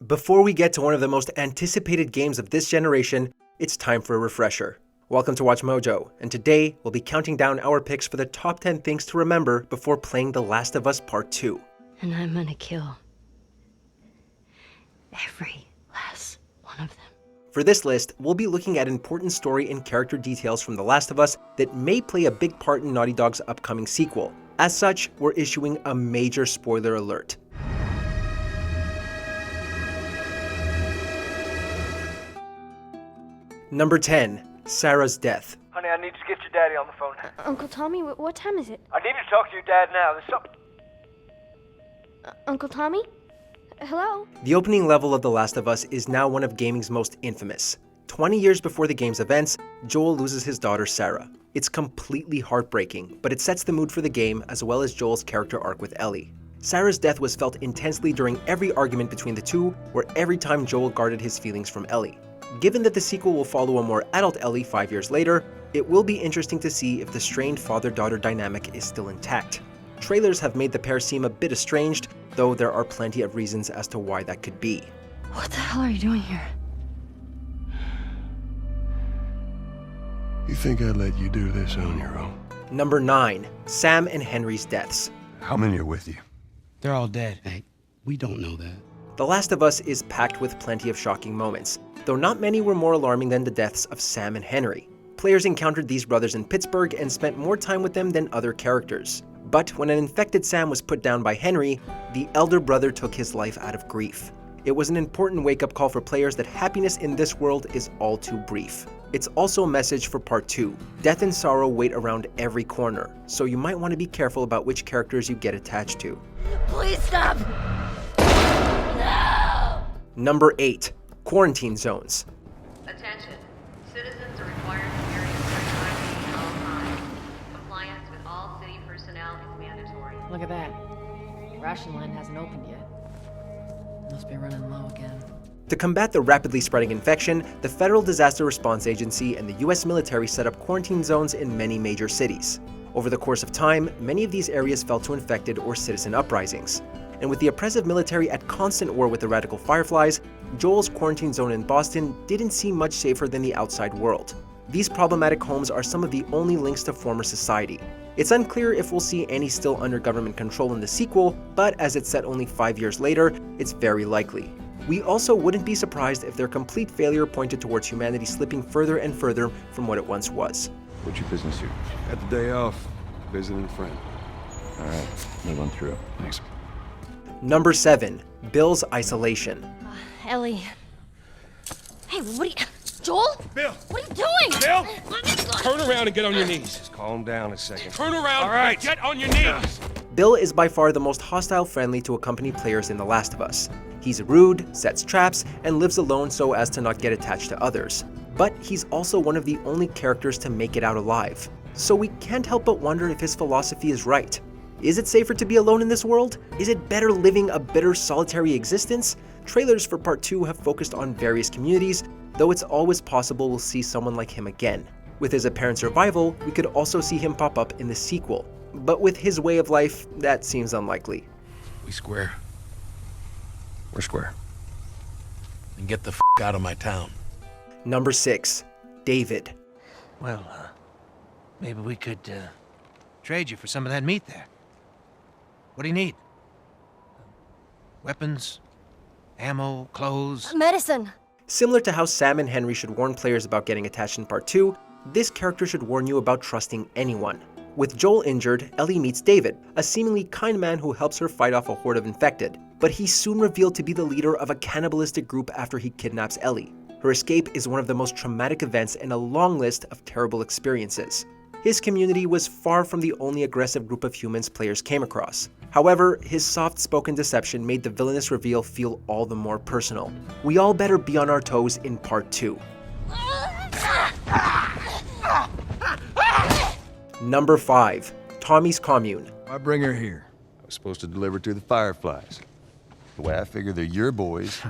Before we get to one of the most anticipated games of this generation, it's time for a refresher. Welcome to Watch Mojo, and today we'll be counting down our picks for the top 10 things to remember before playing The Last of Us Part 2. And I'm gonna kill every last one of them. For this list, we'll be looking at important story and character details from The Last of Us that may play a big part in Naughty Dog's upcoming sequel. As such, we're issuing a major spoiler alert. Number 10. Sarah's death. Honey, I need to get your daddy on the phone. Uncle Tommy, what time is it? I need to talk to your dad now. There's something... Uncle Tommy? Hello? The opening level of The Last of Us is now one of gaming's most infamous. 20 years before the game's events, Joel loses his daughter Sarah. It's completely heartbreaking, but it sets the mood for the game as well as Joel's character arc with Ellie. Sarah's death was felt intensely during every argument between the two, where every time Joel guarded his feelings from Ellie. Given that the sequel will follow a more adult Ellie 5 years later, it will be interesting to see if the strained father-daughter dynamic is still intact. Trailers have made the pair seem a bit estranged, though there are plenty of reasons as to why that could be. What the hell are you doing here? You think I'd let you do this on your own? Number 9. Sam and Henry's deaths. How many are with you? They're all dead. Hey, we don't know that. The Last of Us is packed with plenty of shocking moments, though not many were more alarming than the deaths of Sam and Henry. Players encountered these brothers in Pittsburgh and spent more time with them than other characters. But when an infected Sam was put down by Henry, the elder brother took his life out of grief. It was an important wake-up call for players that happiness in this world is all too brief. It's also a message for Part 2. Death and sorrow wait around every corner, so you might want to be careful about which characters you get attached to. Please stop! No! Number 8. Quarantine zones. Attention. Citizens are required to carry a certain ID at all times. Compliance with all city personnel is mandatory. Look at that. Ration line hasn't opened yet. Must be running low again. To combat the rapidly spreading infection, the Federal Disaster Response Agency and the US military set up quarantine zones in many major cities. Over the course of time, many of these areas fell to infected or citizen uprisings. And with the oppressive military at constant war with the radical Fireflies, Joel's quarantine zone in Boston didn't seem much safer than the outside world. These problematic homes are some of the only links to former society. It's unclear if we'll see any still under government control in the sequel, but as it's set only 5 years later, it's very likely. We also wouldn't be surprised if their complete failure pointed towards humanity slipping further and further from what it once was. What's your business here? Got the day off. Visiting a friend. All right, move on through. Thanks. Number 7. Bill's isolation. Ellie. Hey, what are you... Joel? Bill! What are you doing? Bill! Turn around and get on your knees. Just calm down a second. Turn around and get on your knees. Bill is by far the most hostile friendly to accompany players in The Last of Us. He's rude, sets traps, and lives alone so as to not get attached to others. But he's also one of the only characters to make it out alive. So we can't help but wonder if his philosophy is right. Is it safer to be alone in this world? Is it better living a bitter, solitary existence? Trailers for Part 2 have focused on various communities, though it's always possible we'll see someone like him again. With his apparent survival, we could also see him pop up in the sequel. But with his way of life, that seems unlikely. We square. We're square. And get the out of my town. Number 6. David. Well, maybe we could, trade you for some of that meat there. What do you need? Weapons? Ammo? Clothes? Medicine! Similar to how Sam and Henry should warn players about getting attached in Part 2, this character should warn you about trusting anyone. With Joel injured, Ellie meets David, a seemingly kind man who helps her fight off a horde of infected. But he's soon revealed to be the leader of a cannibalistic group after he kidnaps Ellie. Her escape is one of the most traumatic events in a long list of terrible experiences. His community was far from the only aggressive group of humans players came across. However, his soft-spoken deception made the villainous reveal feel all the more personal. We all better be on our toes in Part 2. Number 5. Tommy's Commune. Why bring her here? I was supposed to deliver to the Fireflies. The way I figure they're your boys.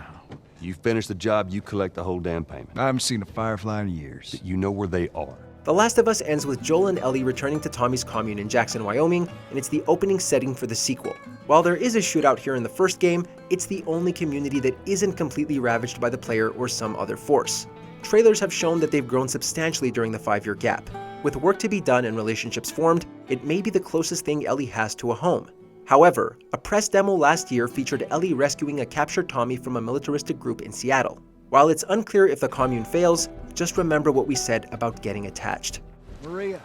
You finish the job, you collect the whole damn payment. I haven't seen a Firefly in years. You know where they are. The Last of Us ends with Joel and Ellie returning to Tommy's commune in Jackson, Wyoming, and it's the opening setting for the sequel. While there is a shootout here in the first game, it's the only community that isn't completely ravaged by the player or some other force. Trailers have shown that they've grown substantially during the 5-year gap. With work to be done and relationships formed, it may be the closest thing Ellie has to a home. However, a press demo last year featured Ellie rescuing a captured Tommy from a militaristic group in Seattle. While it's unclear if the commune fails, just remember what we said about getting attached. Maria.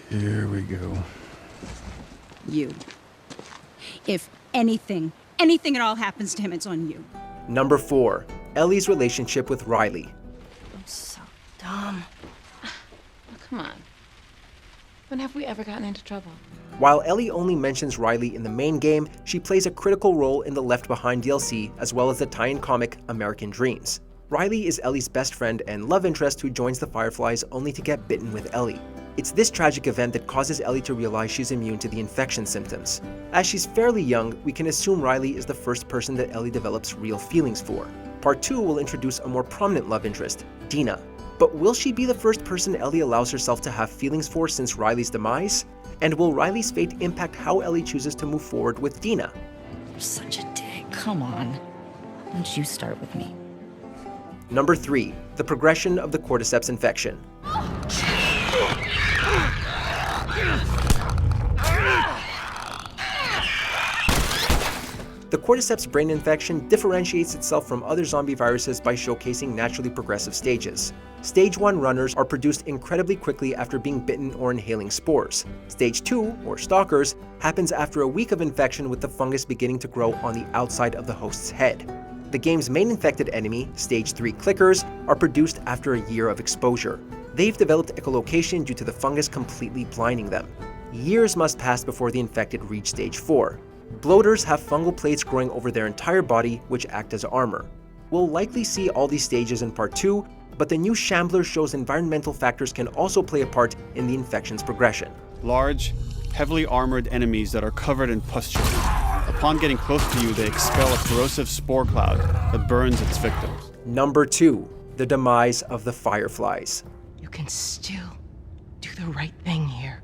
Here we go. You. If anything at all happens to him, it's on you. Number 4. Ellie's relationship with Riley. I'm so dumb. Oh, come on. When have we ever gotten into trouble? While Ellie only mentions Riley in the main game, she plays a critical role in the Left Behind DLC as well as the tie-in comic American Dreams. Riley is Ellie's best friend and love interest who joins the Fireflies only to get bitten with Ellie. It's this tragic event that causes Ellie to realize she's immune to the infection symptoms. As she's fairly young, we can assume Riley is the first person that Ellie develops real feelings for. Part 2 will introduce a more prominent love interest, Dina. But will she be the first person Ellie allows herself to have feelings for since Riley's demise? And will Riley's fate impact how Ellie chooses to move forward with Dina? You're such a dick. Come on. Why don't you start with me? Number 3. The progression of the cordyceps infection. The cordyceps brain infection differentiates itself from other zombie viruses by showcasing naturally progressive stages. Stage 1 runners are produced incredibly quickly after being bitten or inhaling spores. Stage 2, or stalkers, happens after a week of infection with the fungus beginning to grow on the outside of the host's head. The game's main infected enemy, Stage 3 clickers, are produced after a year of exposure. They've developed echolocation due to the fungus completely blinding them. Years must pass before the infected reach Stage 4. Bloaters have fungal plates growing over their entire body, which act as armor. We'll likely see all these stages in Part 2, but the new Shambler shows environmental factors can also play a part in the infection's progression. Large, heavily armored enemies that are covered in pustule. Upon getting close to you, they expel a corrosive spore cloud that burns its victims. Number 2. The demise of the Fireflies. You can still do the right thing here.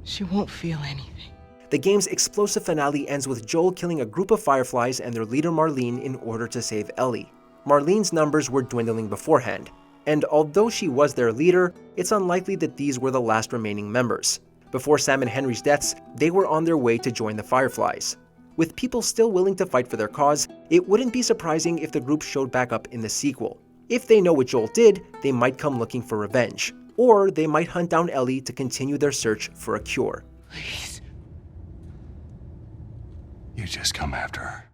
She won't feel anything. The game's explosive finale ends with Joel killing a group of Fireflies and their leader Marlene in order to save Ellie. Marlene's numbers were dwindling beforehand, and although she was their leader, it's unlikely that these were the last remaining members. Before Sam and Henry's deaths, they were on their way to join the Fireflies. With people still willing to fight for their cause, it wouldn't be surprising if the group showed back up in the sequel. If they know what Joel did, they might come looking for revenge. Or they might hunt down Ellie to continue their search for a cure. Please. You just come after her.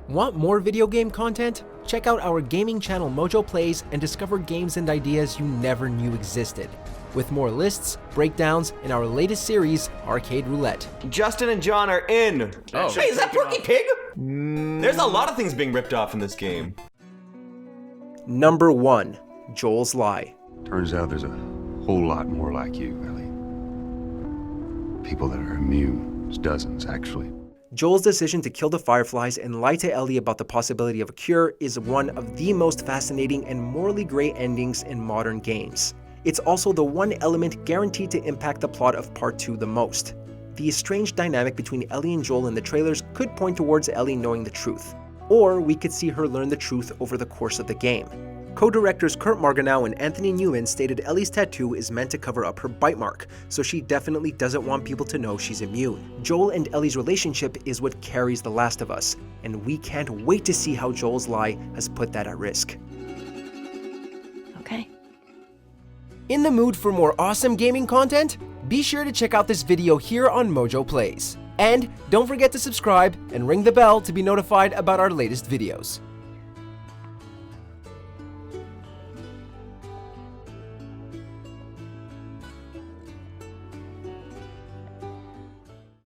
Want more video game content? Check out our gaming channel Mojo Plays and discover games and ideas you never knew existed. With more lists, breakdowns, and our latest series, Arcade Roulette. Justin and John are in! Oh. Hey, is that Porky Pig? There's a lot of things being ripped off in this game. Number 1. Joel's Lie. Turns out there's a whole lot more like you, Ellie. People that are immune. There's dozens, actually. Joel's decision to kill the Fireflies and lie to Ellie about the possibility of a cure is one of the most fascinating and morally gray endings in modern games. It's also the one element guaranteed to impact the plot of Part 2 the most. The estranged dynamic between Ellie and Joel in the trailers could point towards Ellie knowing the truth, or we could see her learn the truth over the course of the game. Co-directors Kurt Marganow and Anthony Newman stated Ellie's tattoo is meant to cover up her bite mark, so she definitely doesn't want people to know she's immune. Joel and Ellie's relationship is what carries The Last of Us, and we can't wait to see how Joel's lie has put that at risk. Okay. In the mood for more awesome gaming content? Be sure to check out this video here on Mojo Plays. And don't forget to subscribe and ring the bell to be notified about our latest videos.